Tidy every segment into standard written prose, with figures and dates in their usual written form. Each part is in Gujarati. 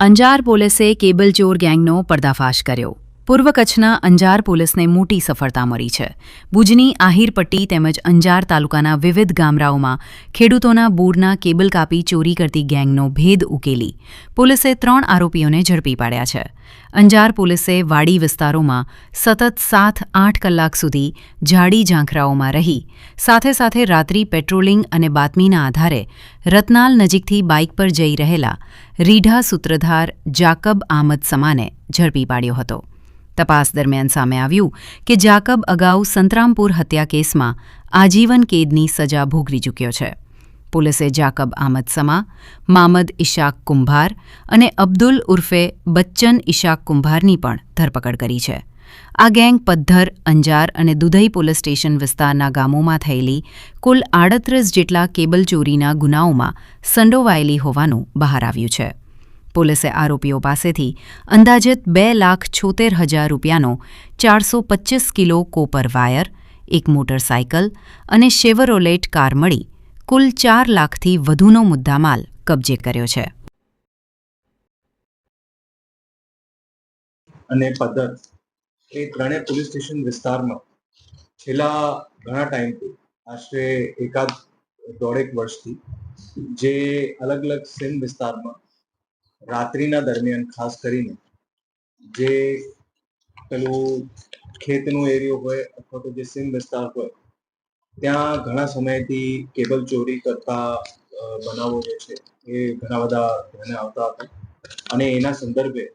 અંજાર પોલીસે કેબલ ચોર ગેંગનો પર્દાફાશ કર્યો. પૂર્વ કચ્છના અંજાર પોલીસને મોટી સફળતા મળી છે. ભુજની આહિરપટ્ટી તેમજ અંજાર તાલુકાના વિવિધ ગામડાઓમાં ખેડૂતોના બોરના કેબલ કાપી ચોરી કરતી ગેંગનો ભેદ ઉકેલી પોલીસે 3 આરોપીઓને ઝડપી પાડ્યા છે. અંજાર પોલીસે વાડી વિસ્તારોમાં સતત 7-8 કલાક સુધી ઝાડી ઝાંખરાઓમાં રહી સાથે સાથે રાત્રિ પેટ્રોલિંગ અને બાતમીના આધારે રતનાલ નજીકથી બાઇક પર જઈ રહેલા રીઢા સૂત્રધાર જાકબ આમદ સમાને ઝડપી પાડ્યો હતો. તપાસ દરમિયાન સામે આવ્યું કે જાકબ અગાઉ સંતરામપુર હત્યા કેસમાં આજીવન કેદની સજા ભોગવી ચૂક્યો છે. પોલીસે જાકબ આમદ સમા, મામદ ઇશાક કુંભાર અને અબ્દુલ ઉર્ફે બચ્ચન ઇશાક કુંભારની પણ ધરપકડ કરી છે. આ ગેંગ પદ્ધર, અંજાર અને દુધઈ પોલીસ સ્ટેશન વિસ્તારના ગામોમાં થયેલી કુલ 38 જેટલા કેબલ ચોરીના ગુનાઓમાં સંડોવાયેલી હોવાનું બહાર આવ્યું છે. પોલીસે આરોપીઓ પાસેથી અંદાજિત 2,76,000 રૂપિયાનો 425 કિલો કોપર વાયર, એક મોટરસાયકલ અને શેવરોલેટ કાર મળી કુલ 4 લાખથી વધુનો મુદ્દામાલ કબજે કર્યો છે. અને પદ્ધર એ ત્રણેય પોલીસ સ્ટેશન વિસ્તારમાં છેલ્લા ઘણા ટાઈમથી આશરે દોઢેક વર્ષથી જે અલગ અલગ સીમ વિસ્તારમાં રાત્રિના દરમિયાન ખાસ કરીને જે પેલું ખેતનો એરિયો હોય અથવા તો જે સીમ વિસ્તાર હોય ત્યાં ઘણા સમયથી કેબલ ચોરી કરતા બનાવો જે છે એ ઘણા બધા ધ્યાને આવતા હતા અને એના સંદર્ભે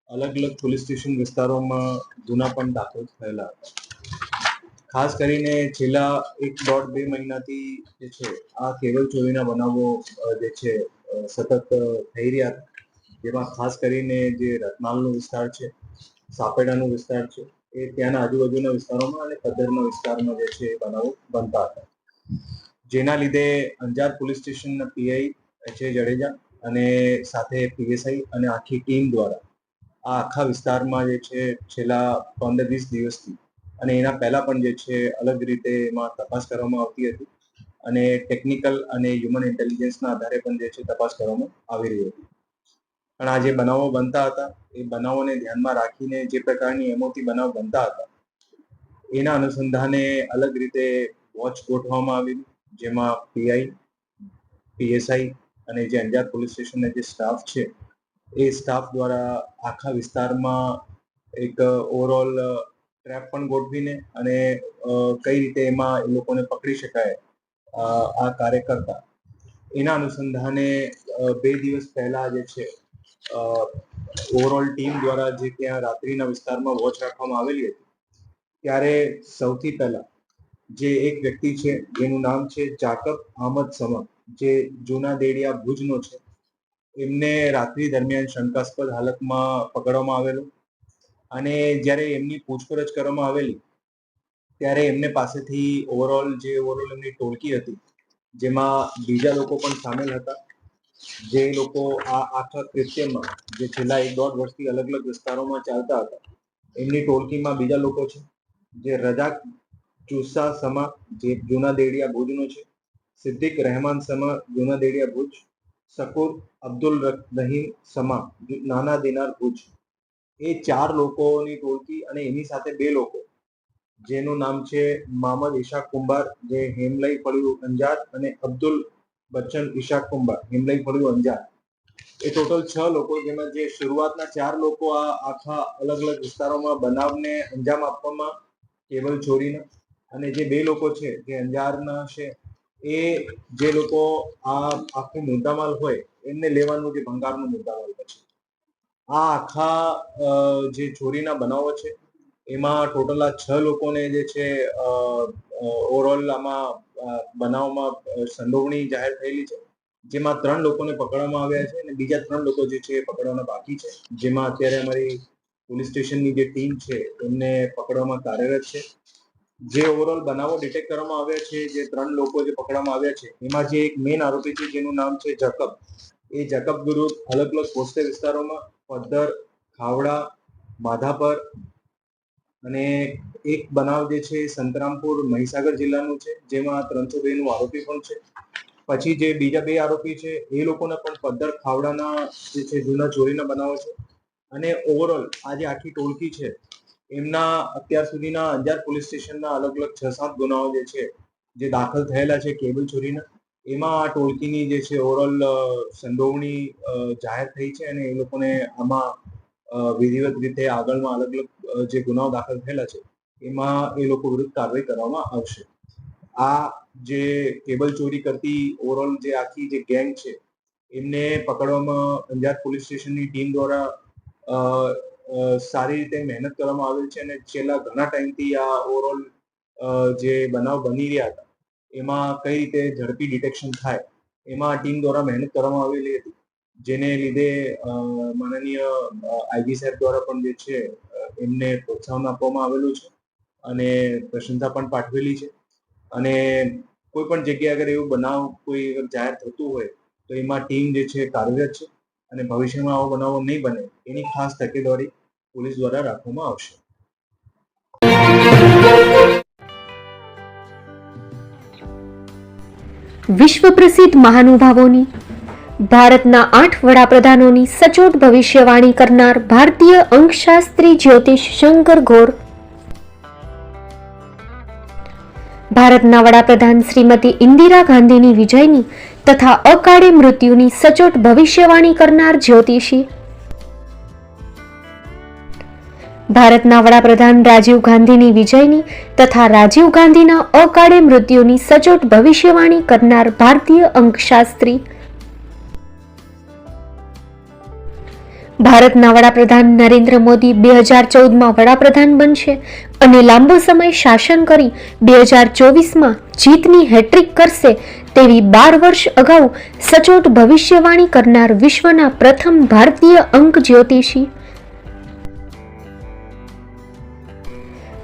અલગ અલગ પોલીસ સ્ટેશન વિસ્તારોમાં ગુના પણ દાખલ થયેલા હતા. ખાસ કરીને છેલ્લા 1.5-2 મહિનાથી જે છે આ કેબલ ચોરીના બનાવો જે છે સતત થઈ રહ્યા હતા. જેમાં ખાસ કરીને જે રતનાલનો વિસ્તાર છે, સાપેડાનો વિસ્તાર છે, એ ત્યાંના આજુબાજુના વિસ્તારોમાં અને પદ્ધરના વિસ્તારમાં જે છે એ બનાવો બનતા હતા. જેના લીધે અંજાર પોલીસ સ્ટેશનના પીઆઈ એચ.એ. જાડેજા અને સાથે પીએસઆઈ અને આખી ટીમ દ્વારા આ આખા વિસ્તારમાં જે છે છેલ્લા 15-20 દિવસથી અને એના પહેલા પણ જે છે અલગ રીતે એમાં તપાસ કરવામાં આવતી હતી અને ટેકનિકલ અને હ્યુમન ઇન્ટેલિજન્સના આધારે પણ જે છે તપાસ કરવામાં આવી રહી હતી. પણ આ જે બનાવો બનતા હતા એ બનાવોને ધ્યાનમાં રાખીને જે પ્રકારની એમઓથી બનાવ બનતા હતા એના અનુસંધાને અલગ રીતે વોચ ગોઠવવામાં આવી, જેમાં પીઆઈ, પીએસઆઈ અને જે અંજાર પોલીસ સ્ટેશનનો જે સ્ટાફ છે એ સ્ટાફ દ્વારા આખા વિસ્તારમાં એક ઓવરઓલ ટ્રેપ પણ ગોઠવીને અને કઈ રીતે એમાં એ લોકોને પકડી શકાય આ કાર્ય કરતા એના અનુસંધાને 2 દિવસ પહેલા જે છે ઓવરઓલ ટીમ દ્વારા જે ત્યાં રાત્રિના વિસ્તારમાં વોચ રાખવામાં આવેલી હતી ત્યારે સૌથી પહેલા જે એક વ્યક્તિ છે જેનું નામ છે જાકબ આમદ સમા, જે જૂના દેડિયા ભુજનો છે, એમને રાત્રિ દરમિયાન શંકાસ્પદ હાલતમાં પકડવામાં આવેલો અને જ્યારે એમની પૂછપરછ કરવામાં આવેલી ત્યારે એમને પાસેથી ઓવરઓલ એમની ટોળકી હતી જેમાં બીજા લોકો પણ સામેલ હતા. જે લોકો આ આખા કૃત્યમાં જે છેલ્લા 1-1.5 વર્ષથી અલગ અલગ વિસ્તારોમાં ચાલતા હતા એમની ટોળકીમાં બીજા લોકો છે જે રજાક ચુસા સમા, જે જૂના દેડિયા ભુજનો છે, સિદ્દીક રહેમાન સમા, જૂના દેડિયા ભુજ, શકુર અબ્દુલ રહીમ સમા, નાના દિનાર ભુજ, એ 4 લોકોની ટોળકી અને એની સાથે 2 લોકો જેનું નામ છે મામદ ઇશાક કુંભાર, જે હેમલઈ ફળિયું અંજાર, અને અબ્દુલ બચ્ચન ઇશાક કુંભાર, હેમલઈ ફળિયું અંજાર, એ ટોટલ 6 લોકો, જેમાં જે શરૂઆતના 4 લોકો આ આખા અલગ અલગ વિસ્તારોમાં બનાવને અંજામ આપવામાં કેબલ ચોરીના, અને જે 2 લોકો છે જે અંજારના છે એ જે લોકો આ આખું મુદ્દામાલ હોય એમને લેવાનું જે ભંગારનો મુદ્દામાલ હોય છે. આ આખા જે ચોરીના બનાવો છે એમાં ટોટલ આ 6 લોકોને જે છે ઓવરઓલ આમાં બનાવમાં સંડોવણી જાહેર થયેલી છે, જેમાં 3 લોકોને પકડવામાં આવ્યા છે અને બીજા 3 લોકો જે છે પકડવાના બાકી છે, જેમાં અત્યારે અમારી પોલીસ સ્ટેશનની જે ટીમ છે એમને પકડવામાં કાર્યરત છે. જે ઓવરઓલ બનાવો ડિટેક્ટ કરવામાં આવ્યા છે, જે 3 લોકો જે પકડવામાં આવ્યા છે એમાં જે એક મેઇન આરોપી છે જેનું નામ છે જાકબ, એ જાકબ વિરુદ્ધ અલગ અલગ પોસ્ટે વિસ્તારોમાં પદ્ધર, ખાવડા, માધાપર અને એક બનાવ જે છે સંતરામપુર મહીસાગર જિલ્લાનું છે, જેમાં 302 નું આરોપી પણ છે. પછી જે બીજા 2 આરોપી છે એ લોકોને પણ પદ્ધર ખાવડાના જે છે જૂના ચોરીના બનાવો છે. અને ઓવરઓલ આ જે આખી ટોળકી છે એમના અત્યાર સુધીના અંજાર પોલીસ સ્ટેશનના અલગ અલગ 6-7 ગુનાઓ જે છે જે દાખલ થયેલા છે કેબલ ચોરીના, એમાં આ ટોળકીની જે છે ઓવરઓલ સંડોવણી જાહેર થઈ છે અને એ લોકોને આમાં વિધિવત રીતે આગળમાં અલગ અલગ જે ગુનાઓ દાખલ થયેલા છે એમાં એ લોકો વિરુદ્ધ કાર્યવાહી કરવામાં આવશે. આ જે કેબલ ચોરી કરતી ઓવરઓલ જે આખી જે ગેંગ છે એમને પકડવામાં અંજાર પોલીસ સ્ટેશનની ટીમ દ્વારા સારી રીતે મહેનત કરવામાં આવેલ છે અને છેલ્લા ઘણા ટાઈમથી આ ઓવરઓલ જે બનાવ બની રહ્યા હતા એમાં કઈ રીતે ઝડપી ડિટેક્શન થાય એમાં ટીમ દ્વારા મહેનત કરવામાં આવેલી હતી, જેને લીધે માનનીય આઈજી સાહેબ દ્વારા પણ જે છે એમને પ્રોત્સાહન આપવામાં આવેલું છે અને પ્રશંસા પણ પાઠવેલી છે. અને કોઈ પણ જગ્યાએ અગર એવું બનાવ કોઈ જાહેર થતું હોય તો એમાં ટીમ જે છે કાર્યરત છે અને ભવિષ્યમાં આવો બનાવો નહીં બને એની ખાસ તકેદારી પોલીસ દ્વારા રાખવામાં આવશે. વિશ્વ પ્રસિદ્ધ મહાનુભાવોની, ભારતના 8 વડાપ્રધાનોની સચોટ ભવિષ્યવાણી કરનાર ભારતીય અંકશાસ્ત્રી જ્યોતિષ શંકર ગોર, ભારતના વડાપ્રધાન શ્રીમતી ઇન્દિરા ગાંધીની વિજયની તથા અકાળે મૃત્યુની સચોટ ભવિષ્યવાણી કરનાર જ્યોતિષી, ભારતના વડાપ્રધાન રાજીવ ગાંધીની વિજયની તથા રાજીવ ગાંધીના અકાળે મૃત્યુની સચોટ ભવિષ્યવાણી કરનાર ભારતીય અંકશાસ્ત્રી, ભારતના વડાપ્રધાન નરેન્દ્ર મોદી 2014માં વડાપ્રધાન બનશે અને લાંબો સમય શાસન કરી 2024માં જીતની હેટ્રિક કરશે તેવી 12 વર્ષ અગાઉ સચોટ ભવિષ્યવાણી કરનાર વિશ્વના પ્રથમ ભારતીય અંક જ્યોતિષી,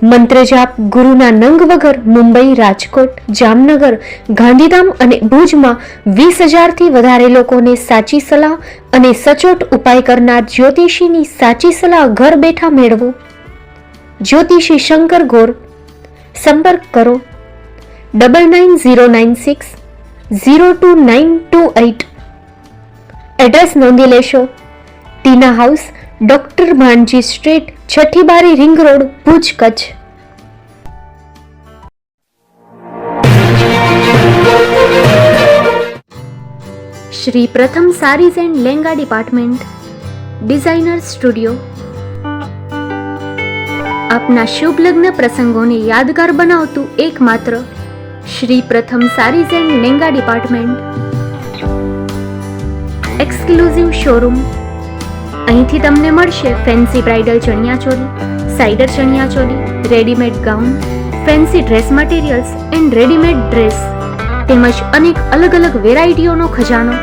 મંત્રજાપ ગુરુના નંગ વગર મુંબઈ, રાજકોટ, જામનગર, ગાંધીધામ અને ભુજમાં 20,000થી વધારે લોકોને સાચી સલાહ અને સચોટ ઉપાય કરનાર જ્યોતિષીની સાચી સલાહ ઘર બેઠા મેળવો. જ્યોતિષી શંકર ગોર. સંપર્ક કરો 9909602928. એડ્રેસ નોંધી લેશો. Tina house, doctor Bhanji street, છઠ્ઠી બારી, ring road, Bhuj, Kutch. Shri Pratham saris and lenga department, designer studio. આપના શુભ લગ્ન પ્રસંગોને યાદગાર બનાવતું એકમાત્ર Shri Pratham saris and lenga department. Exclusive showroom. અહીંથી તમને મળશે ફેન્સી બ્રાઇડલ ચણિયાચોલી, સાઇડર ચણિયાચોલી, readymade gown, fancy dress materials and readymade dress તેમજ અનેક અલગ અલગ વેરાયટીઓનો ખજાનો.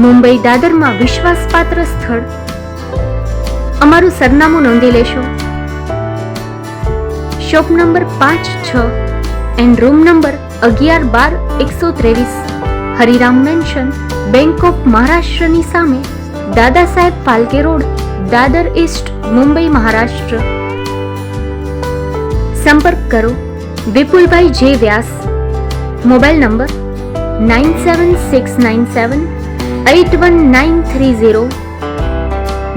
મુંબઈ દાદરમાં વિશ્વાસપાત્ર સ્થળ. અમારું સરનામું નોંધી લેશો. Shop number 5-6 and room number 11-12-123, Hariram mansion, bank of મહારાષ્ટ્રની સામે, દાદા સાહેબ ફાલ્કે રોડ, દાદર ઈસ્ટ, મુંબઈ, મહારાષ્ટ્ર. સંપર્ક કરો વિપુલભાઈ જે વ્યાસ. Mobile number 9769781930,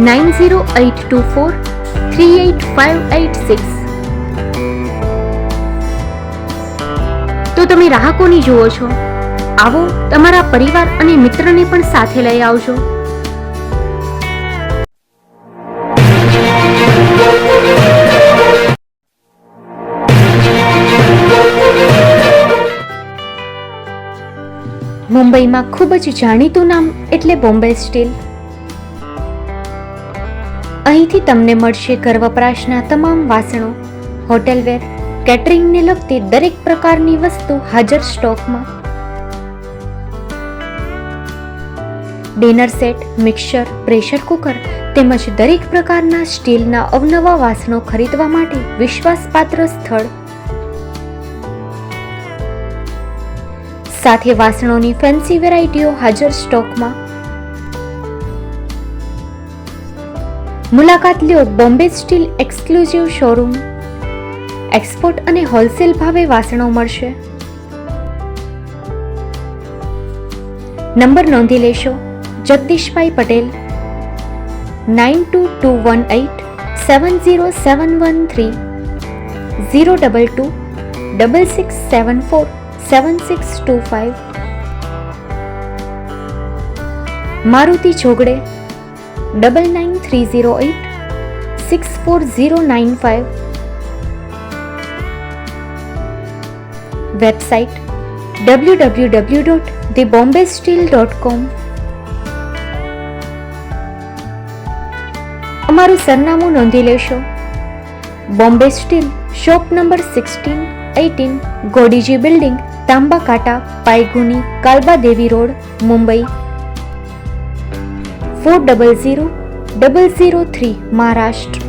9082438586. તો તમે રાહ કોની જુઓ છો? આવો, તમારા પરિવાર અને મિત્રને પણ સાથે લઈ આવજો. મુંબઈમાં ખૂબ જ જાણીતું નામ એટલે બોમ્બે સ્ટીલ. અહીંથી તમને મળશે ઘર વપરાશના તમામ વાસણો, હોટેલવેર, કેટરિંગને લગતી દરેક પ્રકારની વસ્તુ હાજર સ્ટોકમાં. Dinner set, mixer, pressure cooker તેમજ દરેક પ્રકારના સ્ટીલના અવનવા વાસણો ખરીદવા માટે વિશ્વાસપાત્ર સ્થળ. સાથે વાસણોની ફેન્સી વેરાયટીઓ હાજર સ્ટોકમાં. મુલાકાત લ્યો Bombay steel exclusive showroom. Export અને હોલસેલ ભાવે વાસણો મળશે. નંબર નોંધી લેશો. જગદીશભાઈ પટેલ 9221870713 022 6674 7625. મારુતિ ચોગડે 999308 64095. Website www.thebombasteel.com. અમારું સરનામું નોંધી લેશો. Bombay steel, shop number 16-18, Godiji building, Tamba Kanta, Paydhuni, Kalbadevi road, Mumbai 400003, Maharashtra.